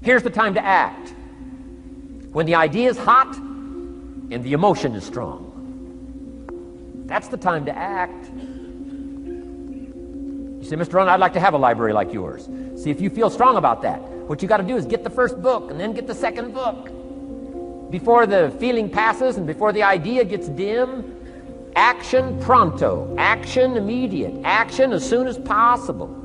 Here's the time to act. When the idea is hot and the emotion is strong. That's the time to act. You say, Mr. Rohn, I'd like to have a library like yours. See, if you feel strong about that, what you got to do is get the first book and then get the second book. Before the feeling passes and before the idea gets dim, action pronto, action immediate, action as soon as possible.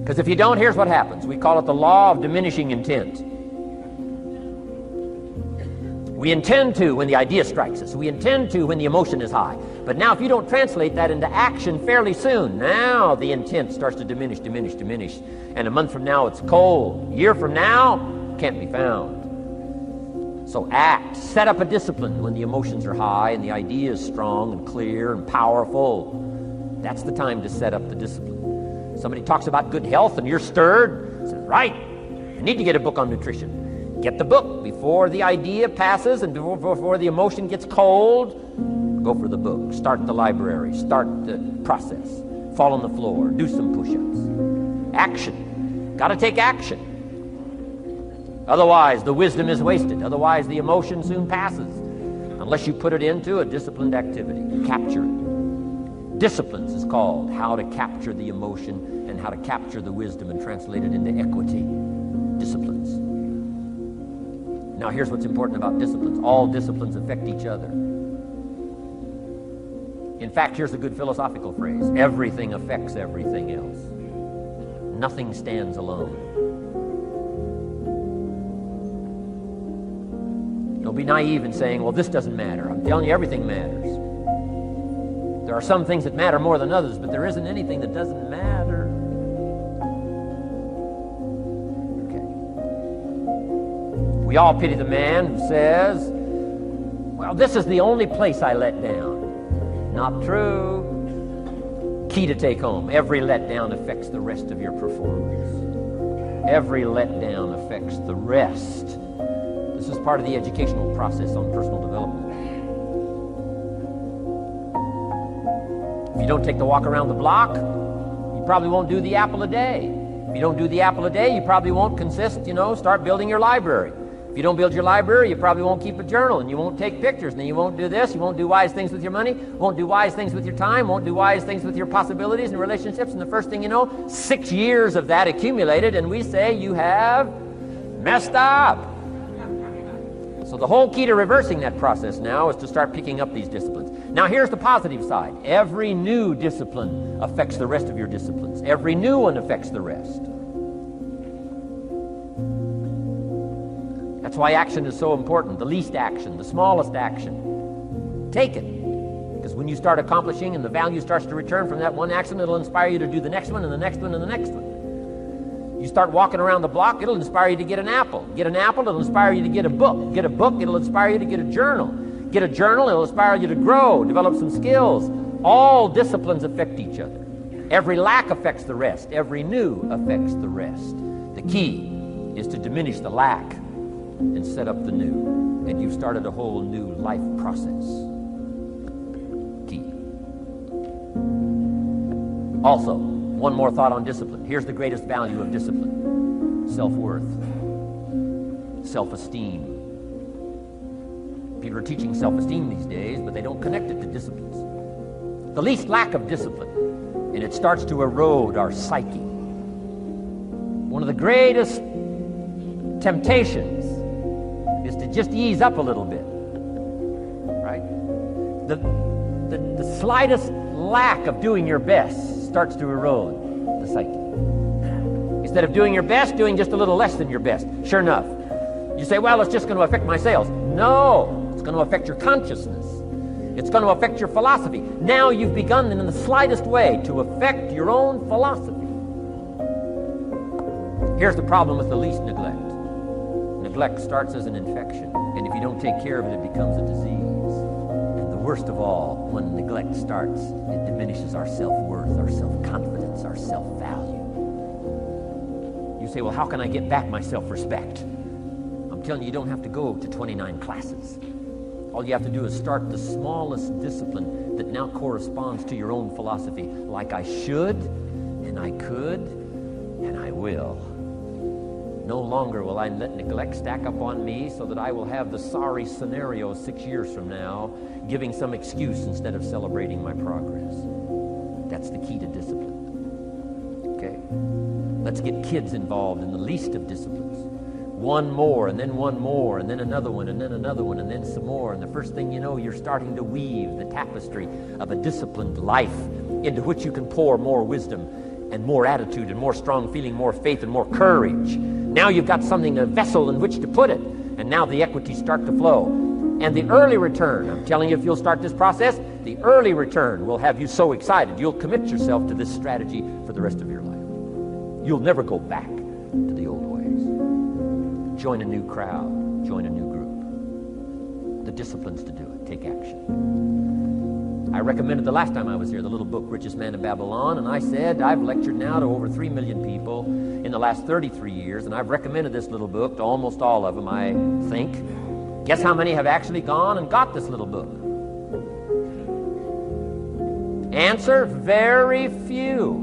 Because if you don't, here's what happens. We call it the law of diminishing intent. We intend to when the idea strikes us. We intend to when the emotion is high. But now if you don't translate that into action fairly soon, now the intent starts to diminish. And a month from now it's cold. A year from now, can't be found. So act. Set up a discipline when the emotions are high and the idea is strong and clear and powerful. That's the time to set up the discipline. Somebody talks about good health and you're stirred. Says, right, I need to get a book on nutrition. Get the book before the idea passes and before the emotion gets cold. Go for the book. Start the library. Start the process. Fall on the floor. Do some push-ups. Action. Got to take action. Otherwise, the wisdom is wasted. Otherwise, the emotion soon passes. Unless you put it into a disciplined activity. Capture it. Disciplines is called how to capture the emotion and how to capture the wisdom and translate it into equity. Disciplines. Now here's what's important about disciplines. All disciplines affect each other. In fact, here's a good philosophical phrase. Everything affects everything else. Nothing stands alone. Don't be naive in saying, well, this doesn't matter. I'm telling you, everything matters. There are some things that matter more than others, but there isn't anything that doesn't matter. We all pity the man who says, well, this is the only place I let down. Not true. Key to take home. Every letdown affects the rest of your performance. Every letdown affects the rest. This is part of the educational process on personal development. If you don't take the walk around the block, you probably won't do the apple a day. If you don't do the apple a day, you probably won't start building your library. If you don't build your library, you probably won't keep a journal, and you won't take pictures, and then you won't do this, you won't do wise things with your money, won't do wise things with your time, won't do wise things with your possibilities and relationships, and the first thing you know, 6 years of that accumulated, and we say you have messed up. So the whole key to reversing that process now is to start picking up these disciplines. Now here's the positive side. Every new discipline affects the rest of your disciplines. Every new one affects the rest. That's why action is so important. The least action, the smallest action. Take it. Because when you start accomplishing and the value starts to return from that one action, it'll inspire you to do the next one and the next one and the next one. You start walking around the block, it'll inspire you to get an apple. Get an apple, it'll inspire you to get a book. Get a book, it'll inspire you to get a journal. Get a journal, it'll inspire you to grow, develop some skills. All disciplines affect each other. Every lack affects the rest. Every new affects the rest. The key is to diminish the lack and set up the new. And you've started a whole new life process. Key. Also, one more thought on discipline. Here's the greatest value of discipline. Self-worth. Self-esteem. People are teaching self-esteem these days, but they don't connect it to disciplines. The least lack of discipline, and it starts to erode our psyche. One of the greatest temptations is to just ease up a little bit, right? The slightest lack of doing your best starts to erode the psyche. Instead of doing your best, doing just a little less than your best. Sure enough, you say, well, it's just going to affect my sales. No, it's going to affect your consciousness. It's going to affect your philosophy. Now you've begun in the slightest way to affect your own philosophy. Here's the problem with the least neglect. Neglect starts as an infection, and if you don't take care of it, it becomes a disease. And the worst of all, when neglect starts, it diminishes our self-worth, our self-confidence, our self-value. You say, well, how can I get back my self-respect? I'm telling you, you don't have to go to 29 classes. All you have to do is start the smallest discipline that now corresponds to your own philosophy, like I should, and I could, and I will. No longer will I let neglect stack up on me so that I will have the sorry scenario 6 years from now, giving some excuse instead of celebrating my progress. That's the key to discipline. Okay? Let's get kids involved in the least of disciplines. One more, and then one more, and then another one, and then another one, and then some more. And the first thing you know, you're starting to weave the tapestry of a disciplined life into which you can pour more wisdom and more attitude and more strong feeling, more faith and more courage. Now you've got something, a vessel in which to put it. And now the equities start to flow. And the early return, I'm telling you, if you'll start this process, the early return will have you so excited. You'll commit yourself to this strategy for the rest of your life. You'll never go back to the old ways. Join a new crowd. Join a new group. The disciplines to do it. Take action. I recommended the last time I was here the little book, Richest Man in Babylon, and I said I've lectured now to over 3 million people in the last 33 years, and I've recommended this little book to almost all of them, I think. Guess how many have actually gone and got this little book? Answer, very few.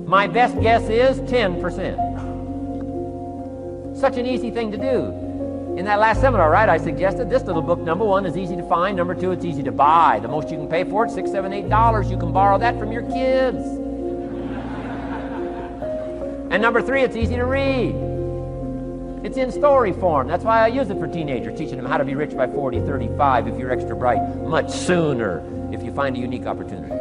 My best guess is 10%. Such an easy thing to do. In that last seminar, right, I suggested this little book, number one, is easy to find. Number two, it's easy to buy. The most you can pay for it, $6, $7, $8. You can borrow that from your kids. And number three, it's easy to read. It's in story form. That's why I use it for teenagers, teaching them how to be rich by 40, 35 if you're extra bright, much sooner if you find a unique opportunity.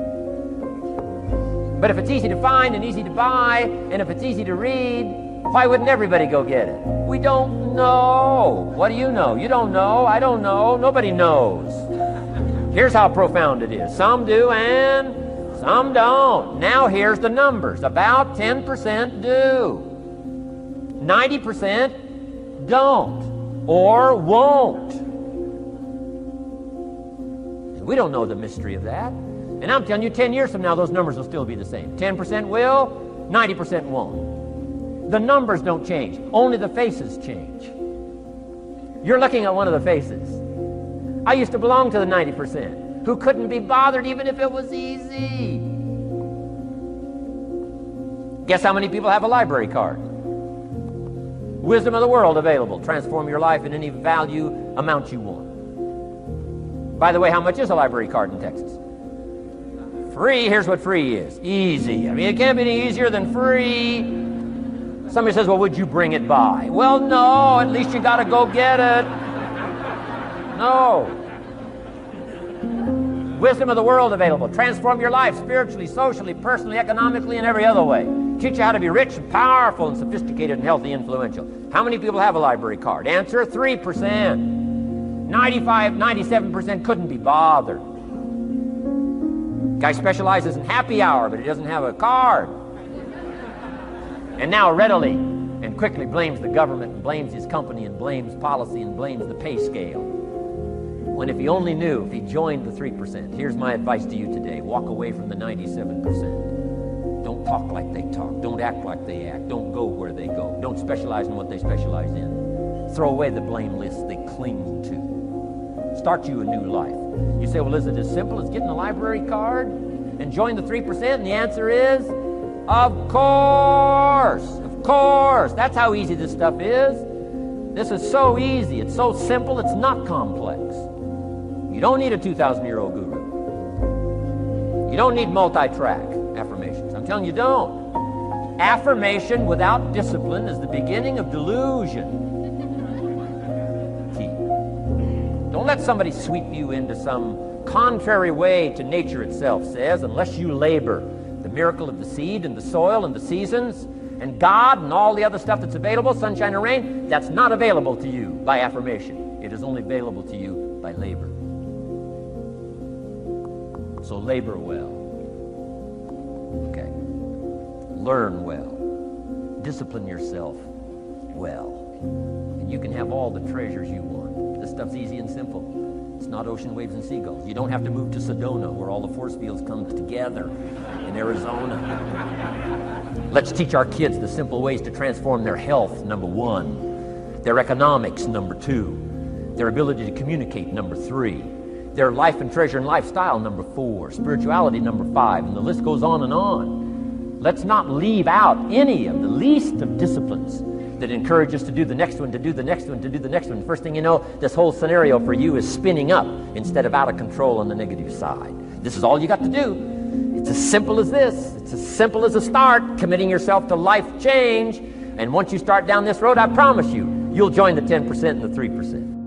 But if it's easy to find and easy to buy, and if it's easy to read, why wouldn't everybody go get it? We don't know. What do you know? You don't know. I don't know. Nobody knows. Here's how profound it is. Some do and some don't. Now here's the numbers. About 10% do. 90% don't or won't. And we don't know the mystery of that. And I'm telling you, 10 years from now, those numbers will still be the same. 10% will, 90% won't. The numbers don't change. Only the faces change. You're looking at one of the faces. I used to belong to the 90% who couldn't be bothered even if it was easy. Guess how many people have a library card? Wisdom of the world available. Transform your life in any value amount you want. By the way, how much is a library card in Texas? Free. Here's what free is. Easy. I mean, it can't be any easier than free. Somebody says, well, would you bring it by? Well, no. At least you got to go get it. No. Wisdom of the world available. Transform your life spiritually, socially, personally, economically, and every other way. Teach you how to be rich and powerful and sophisticated and healthy, influential. How many people have a library card? Answer, 3%. 95, 97% couldn't be bothered. Guy specializes in happy hour, but he doesn't have a card. And now readily and quickly blames the government and blames his company and blames policy and blames the pay scale. When if he only knew, if he joined the 3%, here's my advice to you today. Walk away from the 97%. Don't talk like they talk. Don't act like they act. Don't go where they go. Don't specialize in what they specialize in. Throw away the blame list they cling to. Start you a new life. You say, well, is it as simple as getting a library card and join the 3%? And the answer is, of course. Of course. That's how easy this stuff is. This is so easy. It's so simple. It's not complex. You don't need a 2,000-year-old guru. You don't need multi-track affirmations. I'm telling you, don't. Affirmation without discipline is the beginning of delusion. Key. Don't let somebody sweep you into some contrary way to nature itself says, unless you labor the miracle of the seed and the soil and the seasons and God and all the other stuff that's available, sunshine and rain, that's not available to you by affirmation. It is only available to you by labor. So labor well. Okay. Learn well. Discipline yourself well. And you can have all the treasures you want. This stuff's easy and simple. It's not ocean waves and seagulls. You don't have to move to Sedona where all the force fields come together in Arizona. Let's teach our kids the simple ways to transform their health, number one. Their economics, number two. Their ability to communicate, number three. Their life and treasure and lifestyle, number four. Spirituality, number five. And the list goes on and on. Let's not leave out any of the least of disciplines that encourage us to do the next one, to do the next one, to do the next one. First thing you know, this whole scenario for you is spinning up instead of out of control on the negative side. This is all you got to do. It's as simple as this. It's as simple as a start, committing yourself to life change. And once you start down this road, I promise you, you'll join the 10% and the 3%.